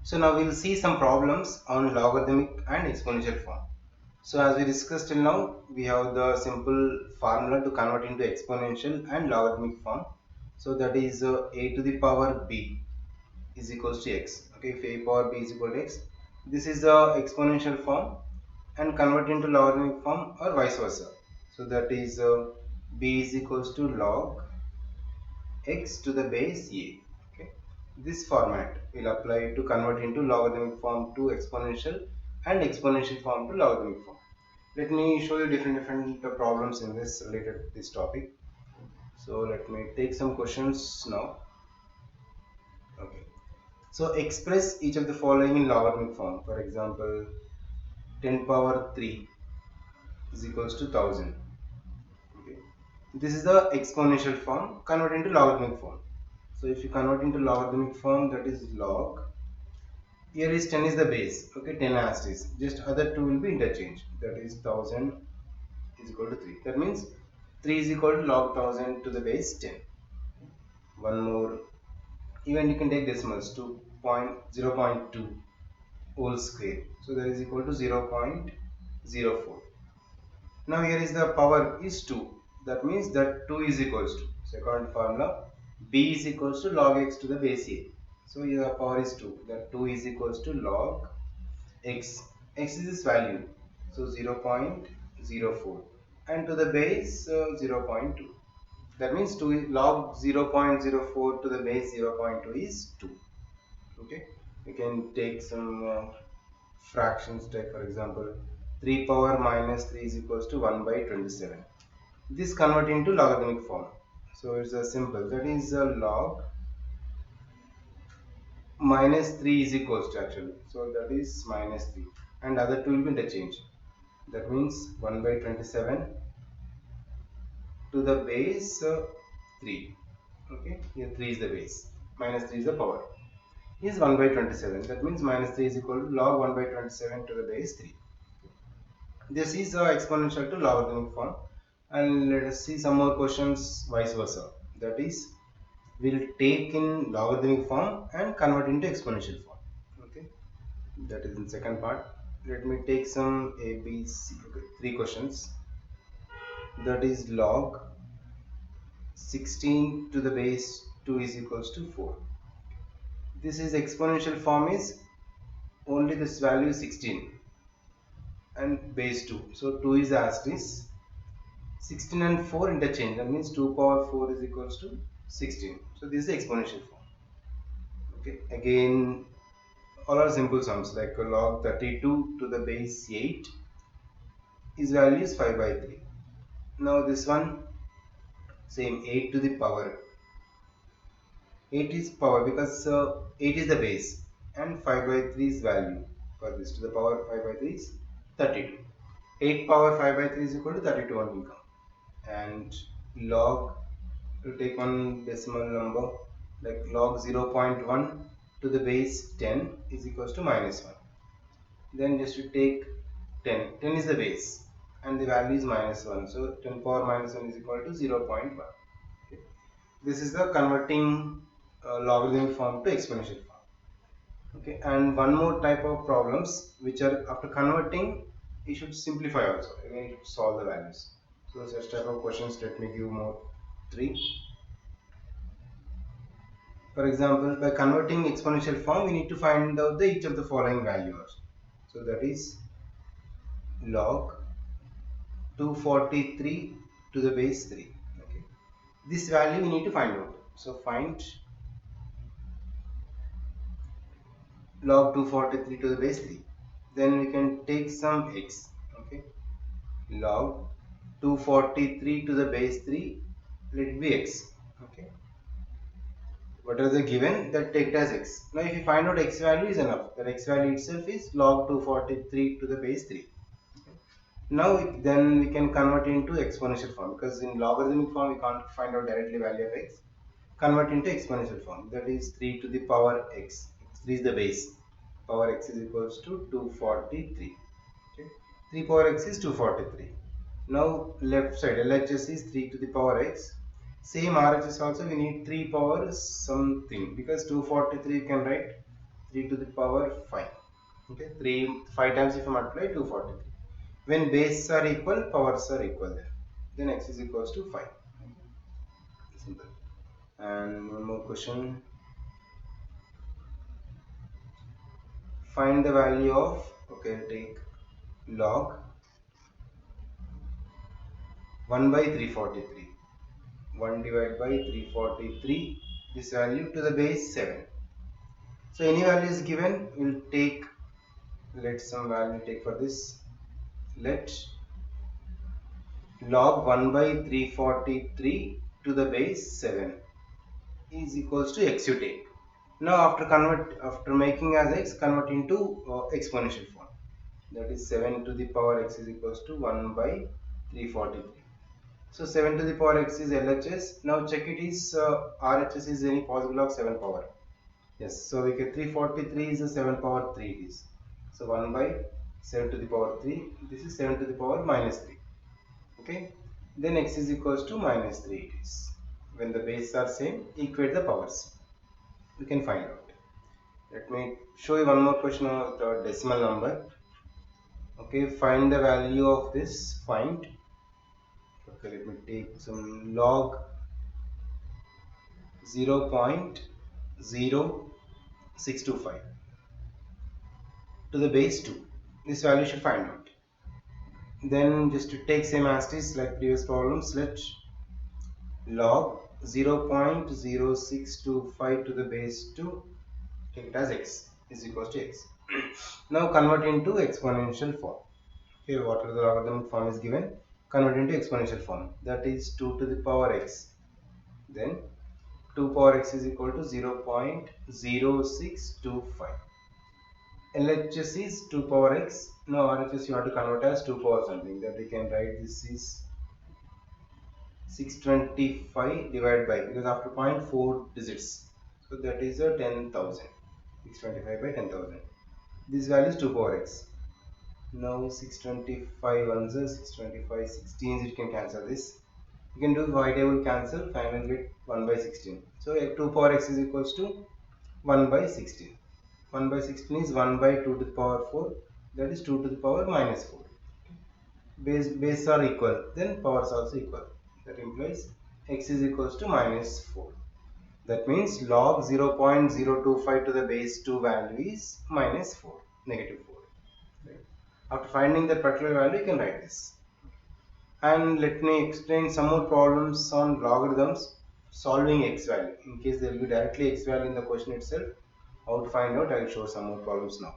So now we'll see some problems on logarithmic and exponential form. So as we discussed till now, we have the simple formula to convert into exponential and logarithmic form. So that is a to the power b is equals to x. Okay, if a power b is equal to x, this is the exponential form, and convert into logarithmic form or vice versa. So that is b is equals to log x to the base a. Okay, this format will apply to convert into logarithmic form to exponential and exponential form to logarithmic form. Let me show you different problems in this related to this topic. So let me take some questions now. Okay, so express each of the following in logarithmic form. For example, 10 power 3 is equals to 1000. Okay, this is the exponential form. Convert into logarithmic form. So if you convert into logarithmic form, that is log, here is 10 is the base. Okay, 10 as is, just other two will be interchanged. That is 1000 is equal to 3. That means 3 is equal to log 1000 to the base 10. One more, even you can take decimals, 2.0.2 whole square, so that is equal to 0.04. Now here is the power is 2, that means that 2 is equals to, second formula, b is equals to log x to the base a. So here the power is 2, that 2 is equals to log x. X is this value, so 0.04, and to the base 0.2. That means 2 log 0.04 to the base 0.2 is 2. Okay, we can take some fractions type. For example, 3 power minus 3 is equals to 1 by 27. This convert into logarithmic form. So it's a simple, that is a log minus 3 is equals to, actually, so that is minus 3, and other two will be interchanged. That means 1 by 27 to the base 3. Okay, here 3 is the base, minus 3 is the power, is 1 by 27. That means minus 3 is equal to log 1 by 27 to the base 3. This is exponential to logarithmic form. And let us see some more questions vice versa. That is, we'll take in logarithmic form and convert into exponential form. Okay, that is in second part. Let me take some a b c. Okay, three questions. That is log 16 to the base 2 is equals to 4. This is exponential form, is only this value 16 and base 2. So 2 is as it is. 16 and 4 interchange. That means 2 power 4 is equals to 16. So this is the exponential form. Okay. Again, all are simple sums, like log 32 to the base 8 is value is 5 by 3. Now this one, same, 8 to the power. 8 is power because 8 is the base, and 5 by 3 is value. For this, to the power 5 by 3 is 32. 8 power 5 by 3 is equal to 32 on will come. And log, to take one decimal number, like log 0.1 to the base 10 is equals to minus 1. Then just to take 10. 10 is the base and the value is minus 1. So 10 power minus 1 is equal to 0.1. Okay. This is the converting logarithmic form to exponential form. Okay, and one more type of problems which are after converting you should simplify also. Again, you should solve the values. So such type of questions, let me give more three. For example, by converting exponential form, we need to find out the each of the following values. So that is log 243 to the base 3. Okay, this value we need to find out. So find log 243 to the base 3. Then we can take some x. Okay, log 243 to the base 3, let it be x. Okay, whatever the given, that take it as x. Now if you find out x value is enough, that x value itself is log 243 to the base 3. Okay. Now then we can convert into exponential form, because in logarithmic form we can't find out directly value of x. Convert into exponential form, that is 3 to the power x. 3 is the base, power x is equals to 243. Okay. 3 power x is 243. Now left side LHS is 3 to the power x. Same RHS also we need 3 power something, because 243 you can write 3 to the power 5. Okay, 3 5 times if I multiply 243. When bases are equal, powers are equal there. Then x is equals to 5. Simple. And one more question. Find the value of, okay, take log 1 by 343. 1 divided by 343, this value to the base 7. So any value is given, we'll take, let some value take for this. Let log 1 by 343 to the base 7 is equals to x you take. Now after making as x, convert into exponential form. That is 7 to the power x is equals to 1 by 343. So 7 to the power x is LHS. Now check it is RHS is any possible of 7 power. Yes, so we get 343 is a 7 power 3 it is. So 1 by 7 to the power 3. This is 7 to the power minus 3. Okay. Then x is equals to minus 3 it is. When the bases are same, equate the powers. We can find out. Let me show you one more question of the decimal number. Okay, find the value of this. Find. Okay, let me take some log 0.0625 to the base 2. This value should find out. Then just to take same as this like previous problems, let log 0.0625 to the base 2, take it as x is equals to x. Now convert into exponential form. Okay, whatever the logarithmic form is given, convert into exponential form. That is 2 to the power x. Then 2 power x is equal to 0.0625. LHS is 2 power x. Now RHS you have to convert as 2 power something. That we can write this is 625 divided by, because after 0.4 digits. So that is a 10,000. 625 by 10,000. This value is 2 power x. Now 625 ones are 625 16s, you can cancel this. You can do y table cancel, finally get 1 by 16. So 2 power x is equals to 1 by 16. 1 by 16 is 1 by 2 to the power 4, that is 2 to the power minus 4. Base are equal, then powers also equal. That implies x is equals to minus 4. That means log 0.025 to the base 2 value is minus 4, negative 4. Right? After finding that particular value, you can write this. And let me explain some more problems on logarithms solving x value. In case there will be directly x value in the question itself, how to find out, I will show some more problems now.